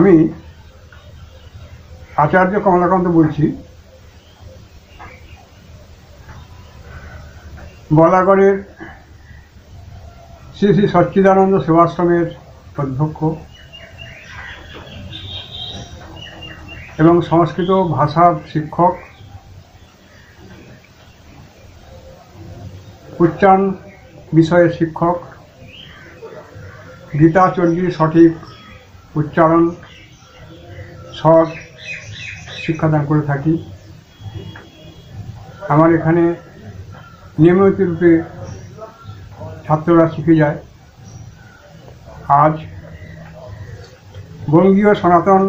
আমি আচার্য কমলাকান্ত বলছি। বলাগড়ের শ্রী শ্রী সচ্চিদানন্দ সেবাশ্রমের অধ্যক্ষ এবং সংস্কৃত ভাষার শিক্ষক, উচ্চারণ বিষয়ের শিক্ষক, গীতা চণ্ডীর সঠিক উচ্চারণ স্বর শিক্ষাদান করে থাকি। আমার এখানে নিয়মিত রূপে ছাত্ররা শিখে যায়। আজ বঙ্গীয় সনাতন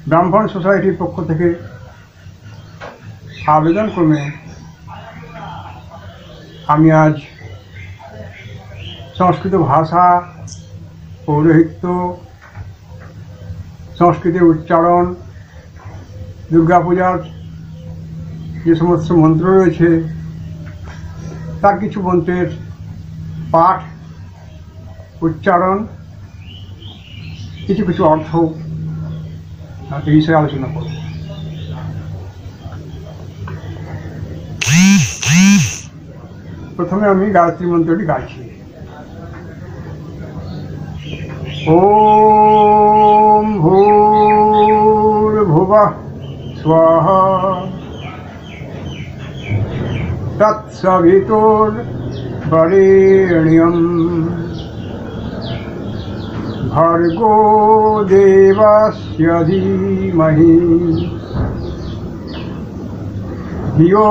ব্রাহ্মণ সোসাইটির পক্ষ থেকে আবেদন ক্রমে আমি আজ সংস্কৃত ভাষা, পৌরোহিত্য, সংস্কৃতের উচ্চারণ, দুর্গাপূজার যে সমস্ত মন্ত্র রয়েছে তার কিছু মন্ত্রের পাঠ, উচ্চারণ, কিছু কিছু অর্থ এই বিষয়ে আলোচনা করব। প্রথমে আমি গায়ত্রী মন্ত্রটি গাইছি। ওম ভূর্ভুবঃ স্বাহা তৎসবিতুর্বরেণ্যং ভর্গো দেবস্য ধীমহি ধিয়ো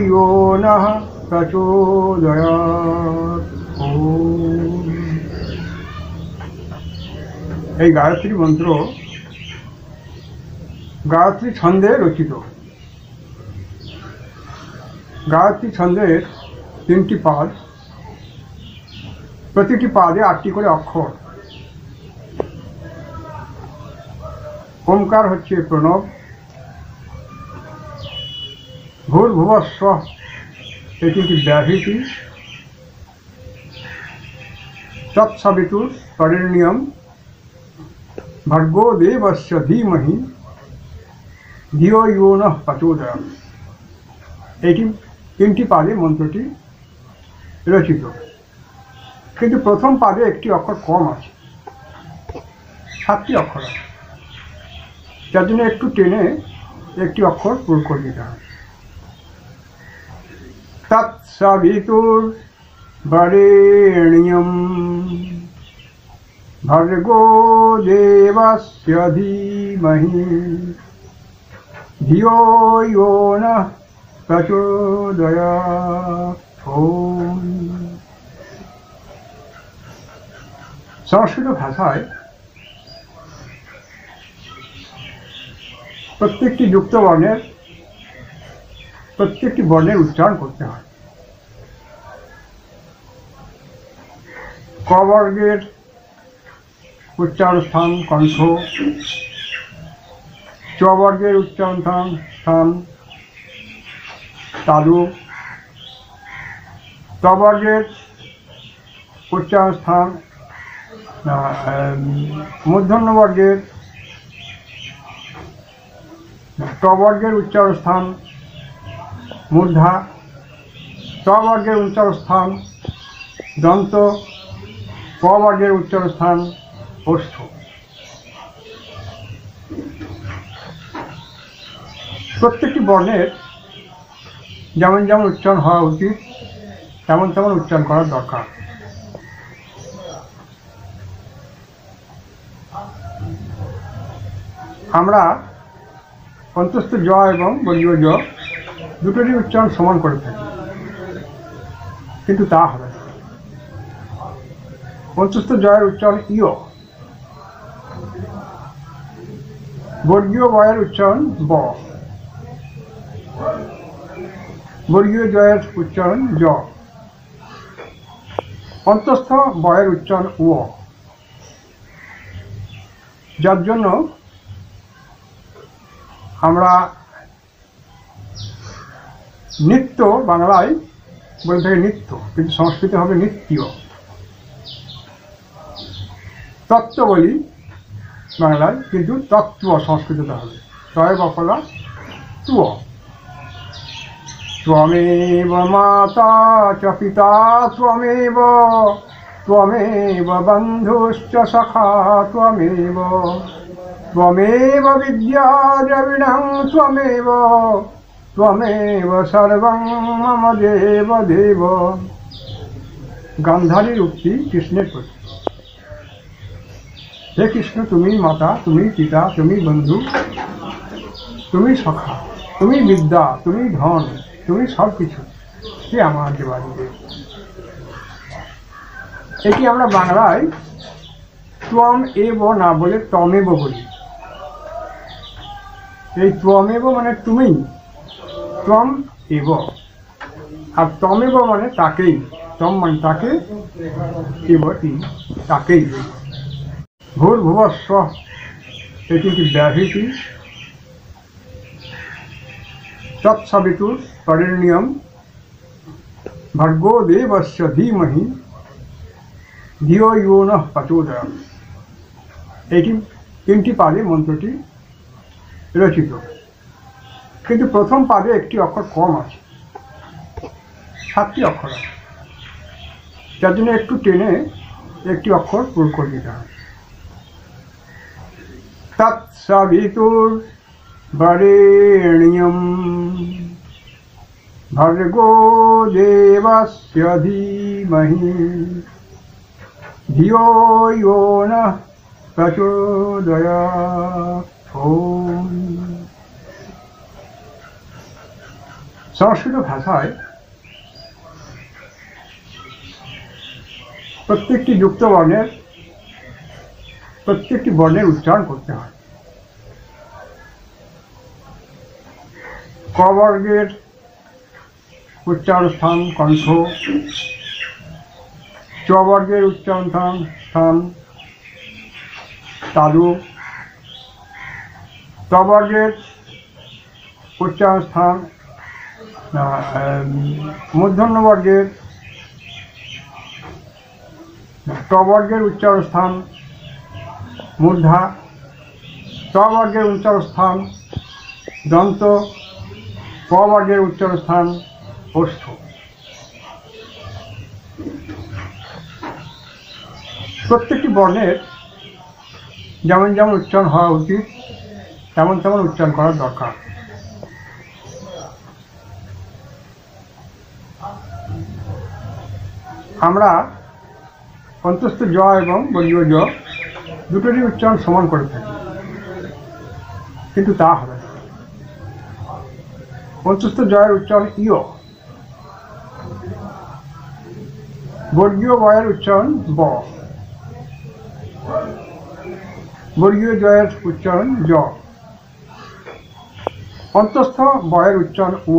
यो नः প্রচোদয়াৎ। এই গায়ত্রী মন্ত্র গায়ত্রী ছন্দে রচিত। গায়ত্রী ছন্দের 3টি পাদ, প্রতিটি পাদে 8টি করে অক্ষর। ওমকার হচ্ছে প্রণব, ভূর্ভুবস্ব এটি একটি ব্যাহৃতি, তৎসবিতুর্বরেণ্যং ভর্গো দেবস্য ধীমহি ধিয়ো यो नः প্রচোদয়াৎ। এটি 3টি পাদে মন্ত্রটি রচিত, কিন্তু প্রথম পাদে একটি অক্ষর কম আছে, 7টি অক্ষর আছে, যার জন্য একটু টেনে একটি অক্ষর পূরণ করে দিতে হবে। তৎসবিতুর্বরেণ্যং ভর্গো দেবস্য ধীমহি ধিয়ো यो नः প্রচোদয়াৎ। ওম। সংস্কৃত ভাষায় প্রত্যেকটি যুক্ত বর্ণের প্রত্যেকটি বর্ণের উচ্চারণ করতে হয়। ক বর্গের উচ্চারণ স্থান কণ্ঠ, চ বর্গের উচ্চারণ স্থান তালু, ত বর্গের উচ্চারণ স্থান মূর্ধন্য বর্গের, ট বর্গের উচ্চারণ স্থান মূর্ধা, ত বর্গের উচ্চারণ স্থান দন্ত, প বর্গের উচ্চারণ স্থান ওষ্ঠ। প্রত্যেকটি বর্ণের যেমন যেমন উচ্চারণ হওয়া উচিত তেমন তেমন উচ্চারণ করার দরকার। আমরা অন্তস্থ জ এবং বর্গীয় জ দুটোরই উচ্চারণ সমান করে থাকি, কিন্তু তা হবে না। অন্তস্থ জয়ের উচ্চারণ ইয়, বর্গীয় বয়ের উচ্চারণ ব, বর্গীয় জয়ের উচ্চারণ জ, অন্তস্থ বয়ের উচ্চারণ ও, যার জন্য আমরা নিত্য বাংলায় বলে থাকে নিত্য, কিন্তু সংস্কৃতে হবে নিত্য। তত্ত্ব বলি বাংলায়, কিন্তু তত্ত্ব সংস্কৃততে হবে। তয় বফলা ত্ব। ত্বমেব মাতা চ পিতা ত্বমেব, ত্বমেব বন্ধুশ্চ সখা ত্বমেব, ত্বমেব বিদ্যা দ্রবিণং ত্বমেব, ত্বমেব সর্বং মম দেব দেব। গান্ধারীর উক্তি কৃষ্ণের প্রতি। হে কৃষ্ণ, তুমি মাতা, তুমি পিতা, তুমি বন্ধু, তুমি সখা, তুমি বিদ্যা, তুমি ধন, তুমি সব কিছু, সে আমার দেবাদিদেব। এটি আমরা বাংলায় ত্বম এব না বলে তমেব বলি। এই ত্বমেব মানে তুমি, ত্বম এব, আর তমেব মানে তাকেই, তম মানে তাকে, এবটি তাকেই। ভূর্ভুবস্ব এটি একটি ব্যাহৃতি। তৎসবিতুর বরেণ্যম ভর্গো দেবস্য ধীমহি ধিয়ো ইয়ো নঃ প্রচোদয়াৎ। এটি 3টি পাদে মন্ত্রটি রচিত, কিন্তু প্রথম পাদে একটি অক্ষর কম আছে, 7টি অক্ষর আছে, যার জন্য একটু টেনে একটি অক্ষর পূরণ করে দিতে হবে। তৎসবিতুর বরেণ্যম ভর্গো দেবস্য ধীমহি ধিয়ো ইয়ো নঃ প্রচোদয়াৎ। ওম। সংস্কৃত ভাষায় প্রত্যেকটি যুক্ত বর্ণের প্রত্যেকটি বর্ণের উচ্চারণ করতে হয়। ক বর্গের উচ্চারণ স্থান কণ্ঠ, চ বর্গের উচ্চারণ স্থান তালু, ত বর্গের উচ্চারণ স্থান মূর্ধন্য বর্গের, ট বর্গের উচ্চারণ স্থান মূর্ধা, ত বর্গের উচ্চারণ স্থান দন্ত, প বর্গের উচ্চারণ স্থান ওষ্ঠ। প্রত্যেকটি বর্ণের যেমন যেমন উচ্চারণ হওয়া উচিত তেমন তেমন উচ্চারণ করার দরকার। আমরা অন্তস্থ জ এবং বর্গীয় জ দুটোরই উচ্চারণ সমান করে থাকি, কিন্তু তা হবে না। অন্তস্থ জয়ের উচ্চারণ ইয়, বর্গীয় বয়ের উচ্চারণ ব, বর্গীয় জয়ের উচ্চারণ জ, অন্তস্থ বয়ের উচ্চারণ ও,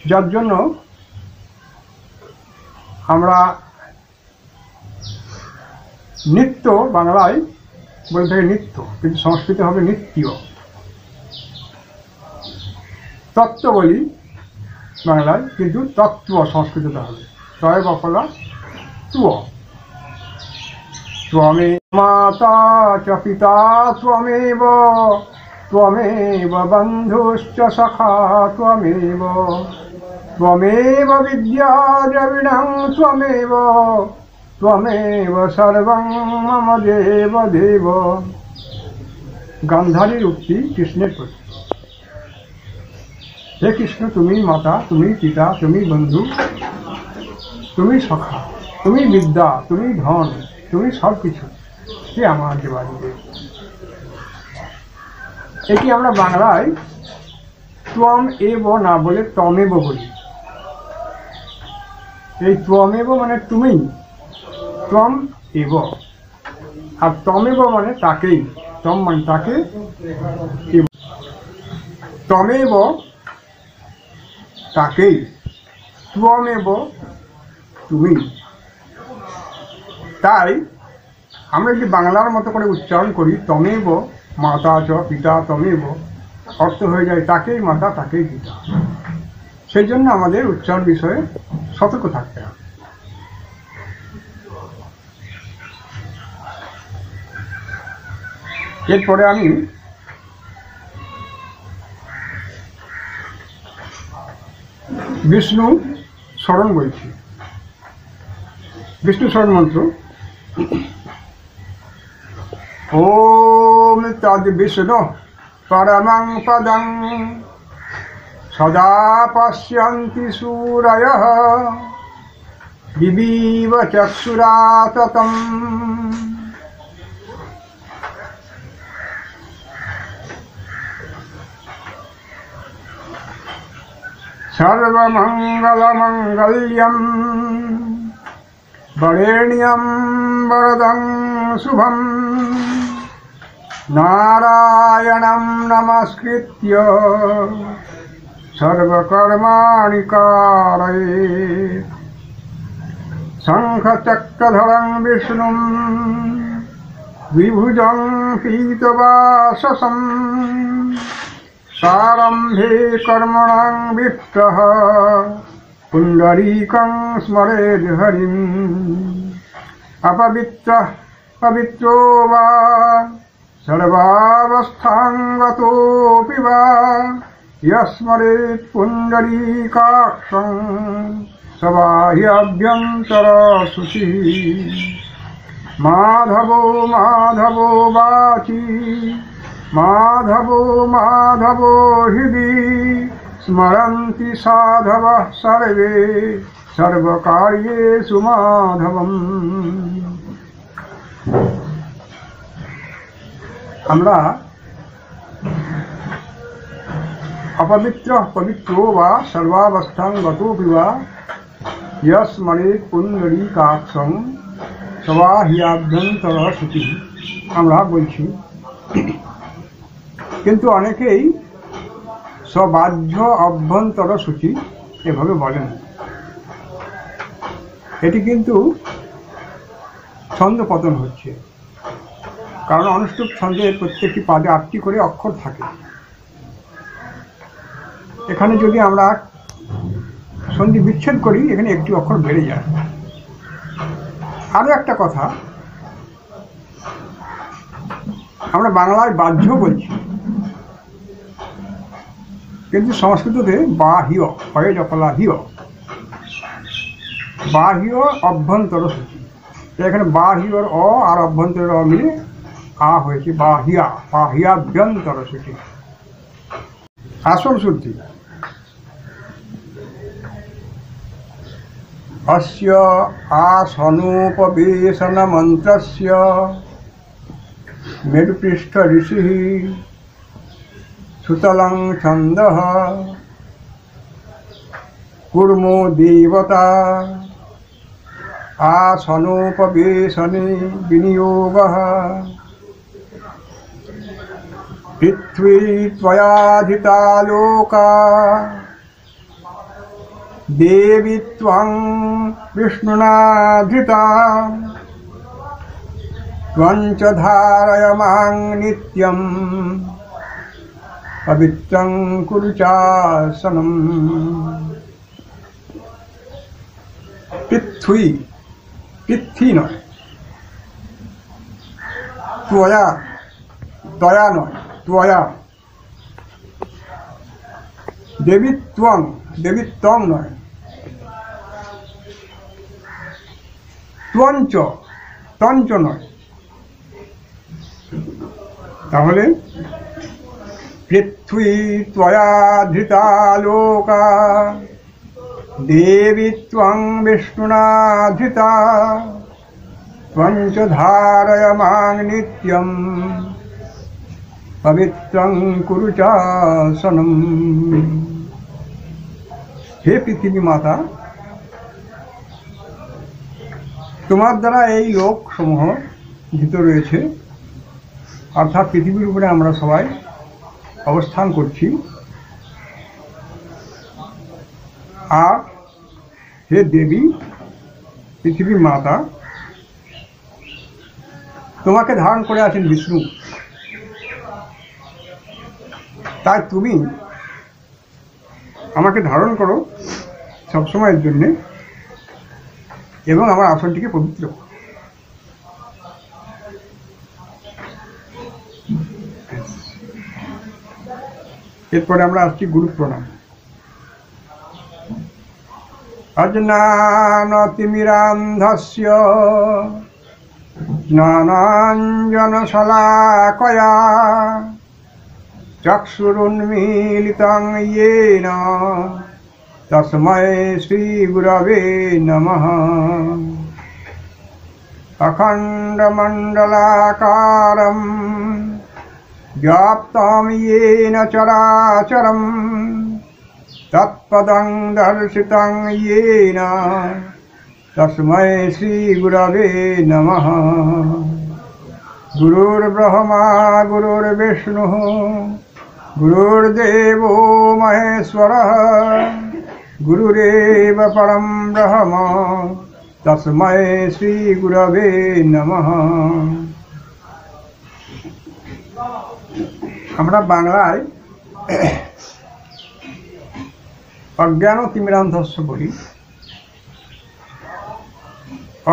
যার জন্য আমরা নিত্য বাংলায় বলে থাকি নিত্য, কিন্তু সংস্কৃতে হবে নিত্য। তত্ত্ব বলি বাংলায়, কিন্তু তত্ত্ব সংস্কৃততে হবে। তয় বফলা ত্ব। ত্বমেব মাতা চ পিতা ত্বমেব, ত্বমেব বন্ধুশ্চ সখা ত্বমেব, ত্বমেব বিদ্যা দ্রবিণং ত্বমেব, ত্বমেব সর্বং মম দেব দেব। গান্ধারীর উক্তি কৃষ্ণের প্রতি। হে কৃষ্ণ, তুমি মাতা, তুমি পিতা, তুমি বন্ধু, তুমি সখা, তুমি বিদ্যা, তুমি ধন, তুমি সব কিছু, সে আমার দেবাদিদেব। এটি আমরা বাংলায় ত্বম এব না বলে তমেব বলি। এই ত্বমেব মানে তুমি, ত্বম এব, আর তমেব মানে তাকেই, তম মানে তাকে, তমেব তাকেই, ত্বমেব তুমি। তাই আমরা যদি বাংলার মতো করে উচ্চারণ করি তমেব মাতা চ পিতা তমেব, অর্থ হয়ে যায় তাকেই মাতা তাকেই পিতা। সেই জন্য আমাদের উচ্চারণ বিষয়ে সতর্ক থাকতে হবে। এরপরে আমি বিষ্ণু স্মরণ বলছি। বিষ্ণু স্মরণ মন্ত্র: ওম তদ্বিষ্ণু পরমং পদং সদা পশ্যন্তি সূরয়ঃ দিবিব চক্ষুরা ততম। সর্বমঙ্গলমঙ্গল্যম বরেণ্যম বরদং শুভম নারায়ণং নমস্কৃত্য সর্বকর্মাণি কারয়েৎ। শঙ্খচক্রধরং বিষ্ণুং বিভুজং পীতবাসসং প্রারম্ভে কর্মণং বিপ্রঃ পুণ্ডরীকং স্মরেদ হরিম। অপবিত্রঃ পবিত্রো বা সর্বাবস্থাং গতোপি বা স্মরেৎ পুণ্ডরীকাক্ষং সবাহ্যভ্যন্তর শুচিঃ। মাধবো মাধবো বাচি মাধবো মাধবো হৃদি স্মরন্তি সাধবঃ সর্বে সর্বকার্যেষু মাধবম। আমরা অপবিত্র পবিত্রো বা সর্বাবস্থাং গতোপি বা স্মরেৎ পুণ্ডরীকাক্ষং সবাহ্যভ্যন্তর শুচিঃ আমরা বলছি। কিন্তু অনেকেই সবাহ্য অভ্যন্তর শুচি এভাবে বলেন। এটি কিন্তু ছন্দ পতন হচ্ছে, কারণ অনুষ্ঠুপ ছন্দের প্রত্যেকটি পাদে 8টি করে অক্ষর থাকে। এখানে যদি আমরা সন্ধি বিচ্ছেদ করি, এখানে একটি অক্ষর বেড়ে যায়। আরও একটা কথা, আমরা বাংলায় বাহ্য বলছি, কিন্তু সংস্কৃততে বাহ্য হয়ে জপলাহ্য বাহ্য অভ্যন্তর সূচি। এখানে বাহ্যর অ আর অভ্যন্তরের অ মিলে আ হয়েছে বাহ্যা, বাহ্যাভ্যন্তর সূচি। আসল শুদ্ধি: অস্য আসনোপবেশন মন্ত্রস্য মেরুপৃষ্ঠ ঋষিঃ সুতলং ছন্দঃ কুর্মো দেবতা আসনোপবেশনে বিনিয়োগঃ। পৃথ্বী ত্বয়াধিতা লোকা দেবী ত্বং বিষ্ণুনা ধৃতা ত্বং চ ধারয়মাং নিত্যং পবিত্রং কুরু চাসনম। পৃথ্বী, পৃথ্বী নয়, ত্বয়া, তয়া নয়, ত্বয়া। দেবীত্বং, দেবীত্বং নয়, ত্বঞ্চ, তঞ্চ নয়। তাহলে পৃথ্বী ত্বয়া ধৃতা লোকা দেবী ত্বং বিষ্ণুনা ধৃতা ত্বং চ ধারয়মাং নিত্যং পবিত্রং কুরু চাসনম। হে পৃথিবী মাতা, তোমার দ্বারা এই লোকসমূহ ধৃত রয়েছে, অর্থাৎ পৃথিবীর উপরে আমরা সবাই অবস্থান করছি। আর হে দেবী, পৃথিবীর মাতা, তোমাকে ধারণ করে আছেন বিষ্ণু। তাই তুমি আমাকে ধারণ করো সবসময়ের জন্যে এবং আমার আসনটিকে পবিত্র করো। এরপরে আমরা আসছি গুরু প্রণাম। অজ্ঞানতিমিরান্ধস্য জ্ঞানাঞ্জনশলাকয়া চক্ষুরুন্মীলিतं येन তস্मै শ্রীগুরবে নমঃ। অখণ্ডমণ্ডলাকারं व्याप्तं येन चराचरं तत्पदं दर्शितं येन तस्मै श्रीगुरवे नमः। गुरुर्ब्रह्मा गुरुर्विष्णुः गुरुर्देवो महेश्वरः गुरुरेव परं ब्रह्म तस्मै श्रीगुरवे नमः। আমরা বাংলায় অজ্ঞান ও তিমিরান্ধস্য বলি।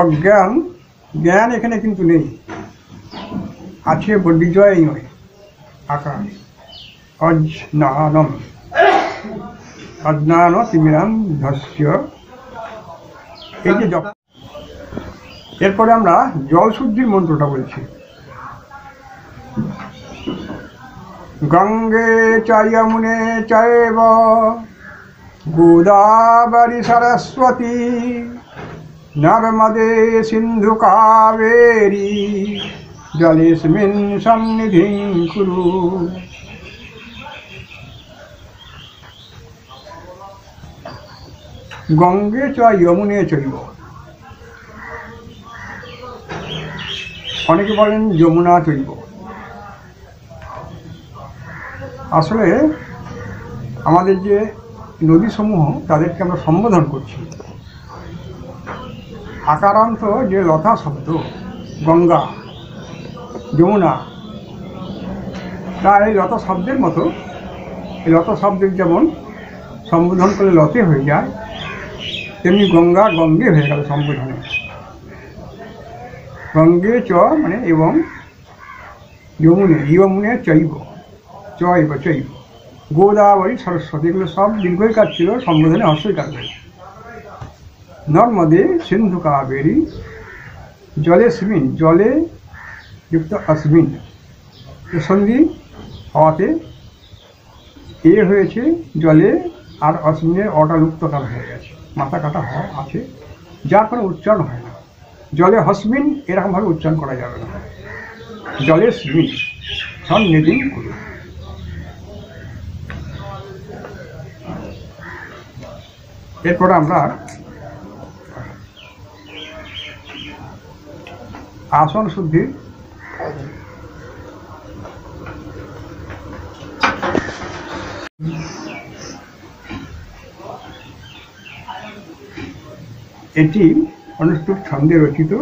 অজ্ঞান, জ্ঞান এখানে কিন্তু নেই, আছে বিজয় নয়, আকাশ। অজ্ঞানম, অজ্ঞান তিমিরান্ধস্য, এই যে জপ। এরপরে আমরা জল শুদ্ধির মন্ত্রটা বলছি। গঙ্গে চ যমুনে চৈব গোদাবরী সরস্বতী নর্মদে সিন্ধু কাবেরী জলেস্মিন সন্নিধিং কুরু। গঙ্গে চ যমুনে চৈব, অনেকে বলেন যমুনা চৈব। আসলে আমাদের যে নদীসমূহ তাদেরকে আমরা সম্বোধন করছি। আকারান্ত যে লতা শব্দ গঙ্গা, যমুনা, তা এই লতা শব্দের মতো। এই লতা শব্দের যেমন সম্বোধন করলে লতে হয়ে যায়, তেমনি গঙ্গা গঙ্গে হয়ে গেল সম্বোধনে। গঙ্গে চ মানে এবং, যমুনে যমুনে চৈব, চৈব চৈব, গোদাবরী সরস্বতী, এগুলো সব দীর্ঘই কাজ ছিল, সম্বোধনে হর্ষই কাজ হয়েছে। নর্মদে সিন্ধু কাবেরী জলেস্মিন, জলে যুক্ত অস্মিন, সন্ধি হওয়াতে এ হয়েছে জলে, আর অস্মিনের অটা লুপ্তকার হয়ে গেছে, মাথা কাটা হওয়া আছে, যার কোনো উচ্চারণ হয় না। জলে হস্মিন এরকমভাবে উচ্চারণ করা যাবে না। জলেস্মিন সন্নিধিং কুরু। এরপরে আমরা আসন শুদ্ধি। এটি অনুষ্ঠুপ ছন্দে রচিত।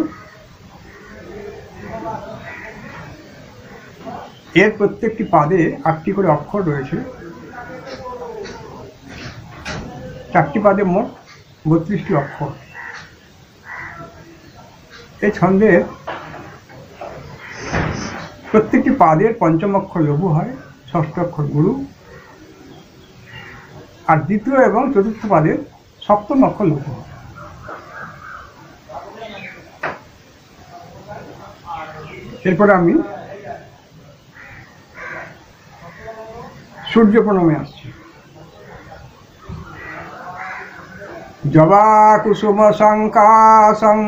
এর প্রত্যেকটি পাদে 8টি করে অক্ষর রয়েছে। 4টি পাদে মোট 32টি অক্ষর। এই ছন্দের প্রত্যেকটি পাদের পঞ্চম অক্ষর লঘু হয়, ষষ্ঠ অক্ষর গুরু, আর দ্বিতীয় এবং চতুর্থ পাদের সপ্তম অক্ষর লঘু হয়। এরপরে আমি সূর্য প্রণামে আসছি। জবা কুসুম সংকাশং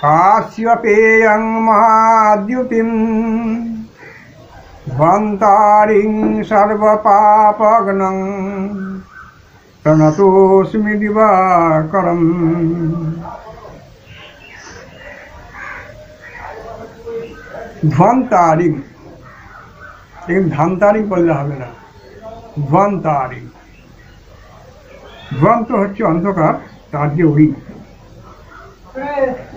কাশ্যপেয়ং মহাদ্যুতিম ধ্বন্তারিং সর্বপাপঘ্নং প্রণতোস্মি দিবাকরম। ধ্বন্তারিং, এখানে ধান্তারিং বললে হবে না, ধ্বন্তারিং। ধ্বন্ত হচ্ছে অন্ধকার, তার যে ওই,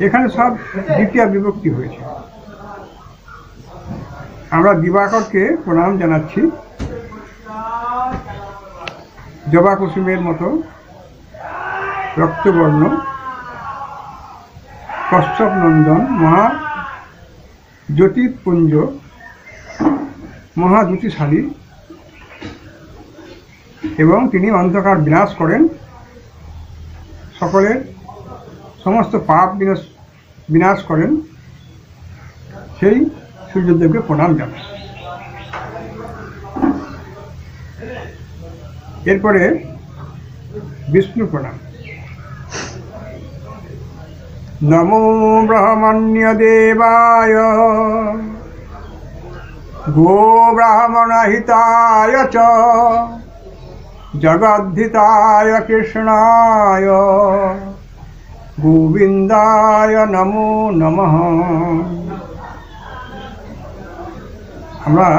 এখানে সব দ্বিতীয় বিভক্তি হয়েছে। আমরা দিবাকরকে প্রণাম জানাচ্ছি। জবা কুসুমের মতো রক্তবর্ণ, কশ্যপ নন্দন, মহা জ্যোতিপুঞ্জ, মহাদ্যুতিশালী এবং তিনি অন্ধকার বিনাশ করেন, সকলের সমস্ত পাপ বিনাশ করেন, সেই সূর্যদেবকে প্রণাম জানাই। এরপরে বিষ্ণু প্রণাম। নমো ব্রহ্মণ্য দেবায় গো ব্রাহ্মণ হিতায় চ জগদ্ধিতায় কৃষ্ণায় গোবিন্দায় নমো নমঃ। আমরা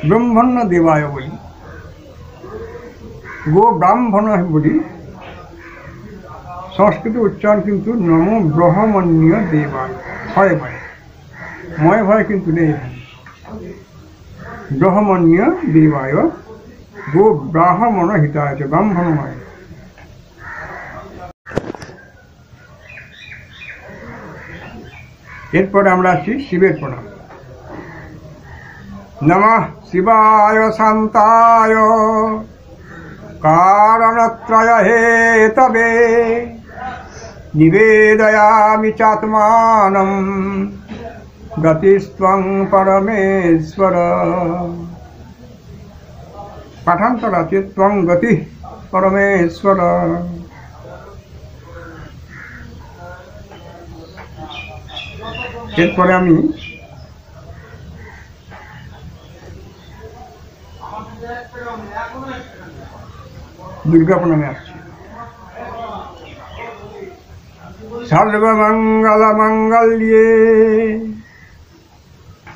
ব্রহ্মণ্য দেবায় বলি, গো ব্রাহ্মণ বলি। সংস্কৃত উচ্চারণ কিন্তু নমো ব্রহ্মণ্য দেবায়, ভয় ভয় ময় ভয় কিন্তু নেই। ব্রহ্মণ্য দেবায় গো ব্রাহ্মণ হিতায়, ব্রাহ্মণময়। এরপরে আমরা আছি শিবের প্রণাম। নমঃ শিবায় শান্তায় কারণত্রয় হেতবে নিবেদয়ামি চাত্মানম গতিস্ত্বং পরমেশ্বর। পাঠান্তর আছে ত্বং গতি পরমেশ্বর। এরপরে আমি দুর্গা প্রণামে আসছি। সর্বমঙ্গল মঙ্গল্যে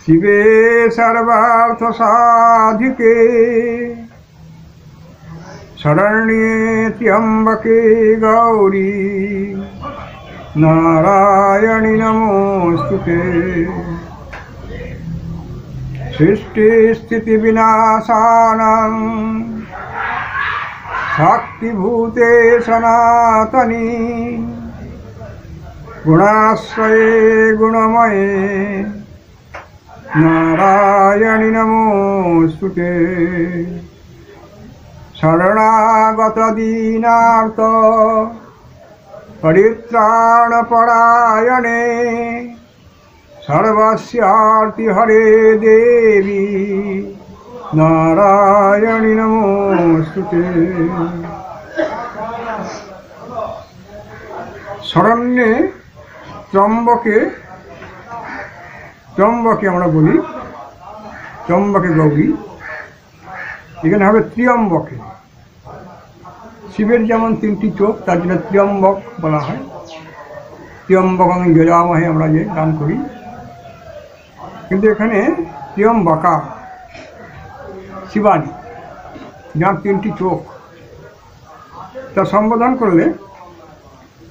শিবে সর্বার্থ সাধিকে শরণ্যে ত্র্যম্বকে গৌরী নারায়ণী নমোস্তুতে। সৃষ্টি স্থিতি বিনাশানাং শক্তিভূতে সনাতনী গুণাশ্রয়ে গুণময়ে নারায়ণী নমোস্তুতে। শরণাগত দীনার্থ পরিত্রাণপরায়ণে সর্বস্যার্তি হরে দেবী নারায়ণী নমোস্তুতে। শরণ্যে ত্র্যম্বকে, ত্র্যম্বকে আমরা বলি ত্র্যম্বকে গৌরী, এখানে হবে ত্র্যম্বকে। শিবের যেমন তিনটি চোখ, তার জন্য ত্র্যম্বক বলা হয়। ত্র্যম্বকং যজামহে আমরা যে গান করি, কিন্তু এখানে ত্র্যম্বকা শিবানী, যার তিনটি চোখ, তা সম্বোধন করলে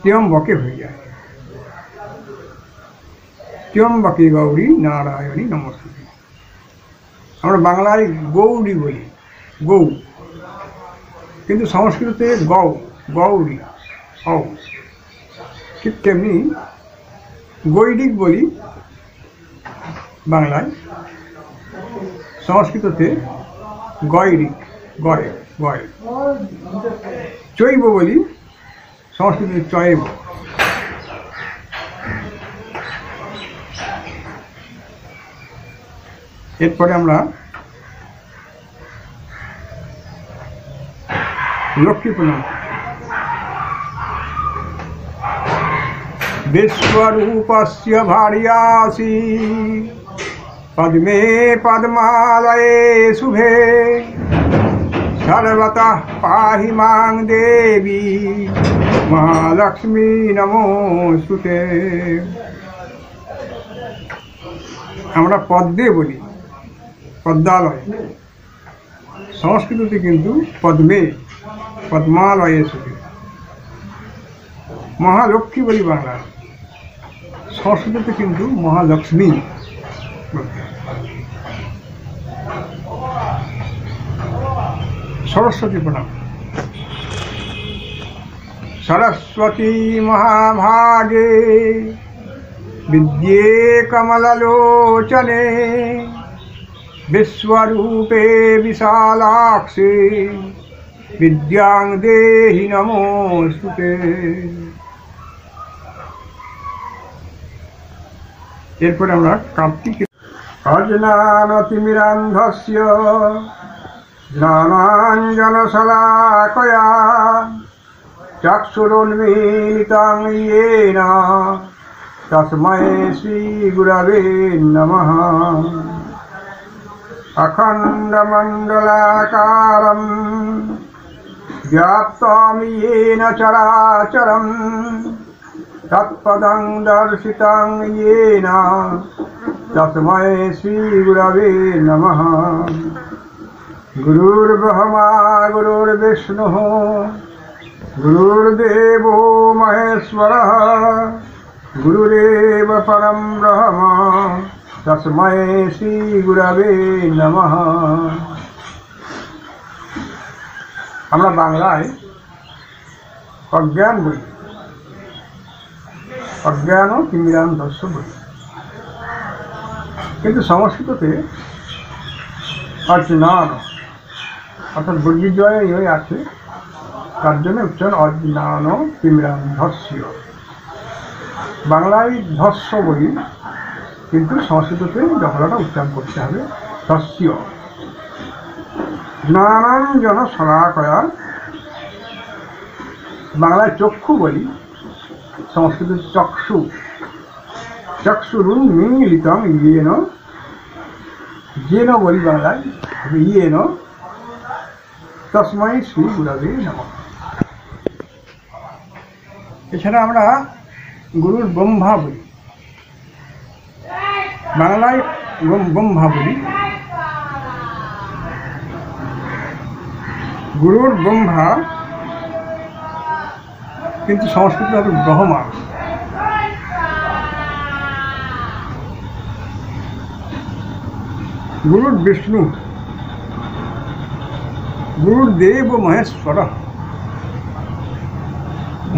ত্র্যম্বকে হয়ে যায়। ত্র্যম্বকে গৌরী নারায়ণী নমস্তুতে। আমরা বাংলায় গৌরী বলি, গৌ, কিন্তু সংস্কৃতে গৌ, গৌরী ও। ঠিক তেমনি গৈরিক বলি বাংলায়, সংস্কৃততে গৈরিক, গয় গয়। চৈব বলি সংস্কৃতে চৈব। এরপরে আমরা লক্ষ্মী প্রণাম। বিশ্বরূপস্য ভার্যাসি পদ্মে পদ্মালয়ে শুভে সর্বতঃ পাহি মাং দেবী মহালক্ষ্মী নমোস্তুতে। আমরা পদ্মে বলি, পদ্মালয়। সংস্কৃততে কিন্তু পদ্মে, পদ্মালয়ে শুভে। মহালক্ষ্মী বলি বাংলা, সংস্কৃততে কিন্তু মহালক্ষ্মী। সরস্বতী প্রণাম। সরস্বতী মহাভাগে বিদ্যে কমললোচনে विश्वरूपे विशालाक्षी विद्यां देहि नमोस्तुते। एरपर আমরা কার্তিক অজ্ঞানতিমিরান্ধস্য জ্ঞানাঞ্জনশলাকয়া চক্ষুरुन्मीलितं येन तस्मै श्रीगुरवे नमः। अखण्डमण्डलाकारं व्याप्तं येन चराचरं तत्पदं दर्शितं येन तस्मै श्रीगुरवे नमः। गुरुर्ब्रह्मा गुरुर्विष्णुः गुरुर्देवो महेश्वरः गुरुरेव परं ब्रह्म तस्मै श्रीगुरवे नमः। আমরা বাংলায় অজ্ঞান বলি, অজ্ঞান তিমিরান্ধস্য বলি, কিন্তু সংস্কৃততে অজ্ঞান অর্থাৎ বর্গীজয় হয়ে আছে, তার জন্য উচ্চারণ অজ্ঞান তিমিরান্ধস্য। বাংলায় ধস্য বলি, কিন্তু সংস্কৃততে যখনটা উচ্চারণ করতে হবে ধস্য। জ্ঞানাঞ্জন শলাকয়া, বাংলায় চক্ষু বলি, সংস্কৃত চক্ষু। চক্ষুरुन्मीलितं येन, येन বলি বাংলায়, येन तस्मै श्रीगुरवे नमः। এছাড়া আমরা গুরুর ব্রহ্মা বলি, বাংলায় ব্রহ্মা বলি, গুরুর ব্রহ্মা, কিন্তু সংস্কৃত হবে ব্রহ্মা। গুরুর বিষ্ণু, গুরুর দেব মহেশ্বর,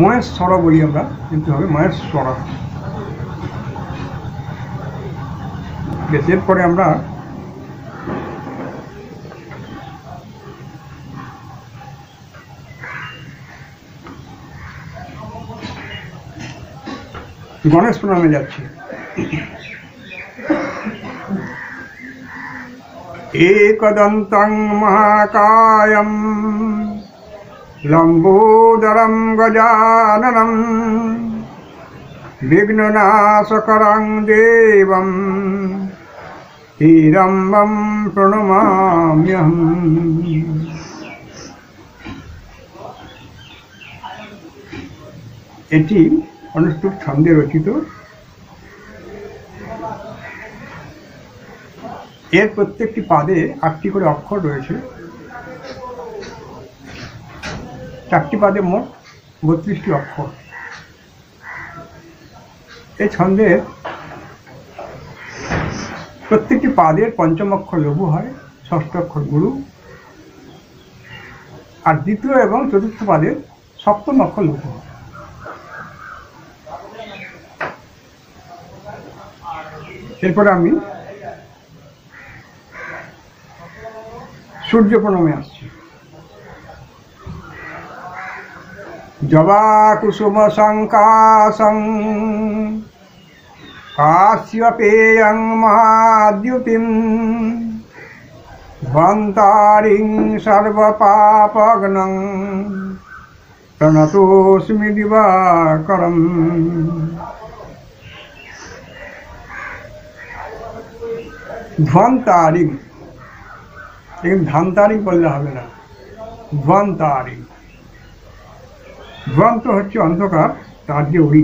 মহেশ্বর বলি আমরা, কিন্তু হবে মহেশ্বর। এরপরে আমরা গণেশ প্রণামে যাচ্ছি। एकदन्तं महाकायं लम्बोदरं गजाननं विघ्ननाशकरं देवं हिरम्बं प्रणमाम्यहम्। এটি অনুষ্ঠুপ ছন্দে রচিত। এর প্রত্যেকটি পাদে ৮টি করে অক্ষর রয়েছে। ৪টি পাদে মোট ৩২টি অক্ষর। এই ছন্দের প্রত্যেকটি পাদের পঞ্চম অক্ষর লঘু হয়, ষষ্ঠ অক্ষর গুরু, আর দ্বিতীয় এবং চতুর্থ পাদের সপ্তম অক্ষর লঘু হয়। এরপরে আমি সূর্য প্রণামে আসছি। জবা কুসুম সংকাশং কাশ্যপেয়ং মহাদ্যুতিম ভন্তারিং সর্বপাপগ্নং প্রণতোস্মি দিবাকরম। ধ্বন্তারিং, এখানে ধান্তারিং বললে হবে না, ধ্বন্তারিং। ধ্বন্ত হচ্ছে অন্ধকার, তার যে উড়ি,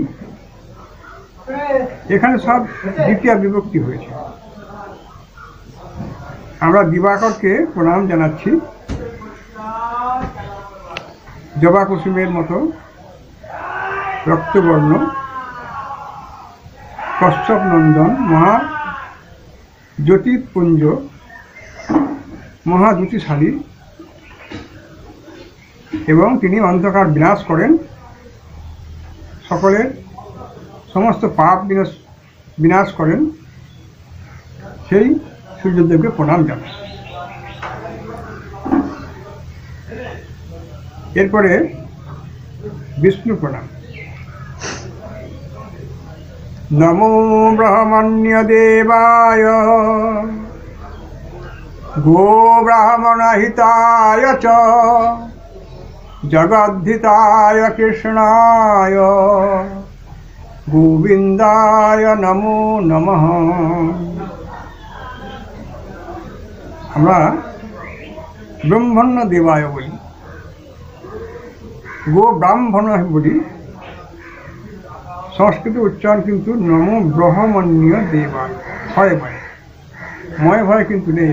এখানে সব দ্বিতীয় বিভক্তি হয়েছে। আমরা দিবাকরকে প্রণাম জানাচ্ছি। জবা কুসুমের মতো রক্তবর্ণ, কশ্যপ নন্দন, মহা জ্যোতিপুঞ্জ, মহাদ্যুতিশালী, এবং তিনি অন্ধকার বিনাশ করেন, সকলের সমস্ত পাপ বিনাশ করেন, সেই সূর্যদেবকে প্রণাম জানাই। এরপরে বিষ্ণু প্রণাম। নমো ব্রহ্মণ্য দেবায় গো ব্রাহ্মণ হিতায় চ জগদ্ধিতায় কৃষ্ণায় গোবিন্দায় নমো নমঃ। আমরা ব্রহ্মণ্য দেবায় বলি, গো ব্রাহ্মণ বলি। সংস্কৃত উচ্চারণ কিন্তু নমো ব্রহ্মণ্য দেবায়, ভয় ভয় ময় ভয় কিন্তু নেই।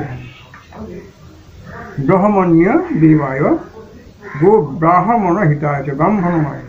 ব্রহ্মণ্য দেবায় গো ব্রাহ্মণ হিতায়, ব্রাহ্মণ নয়।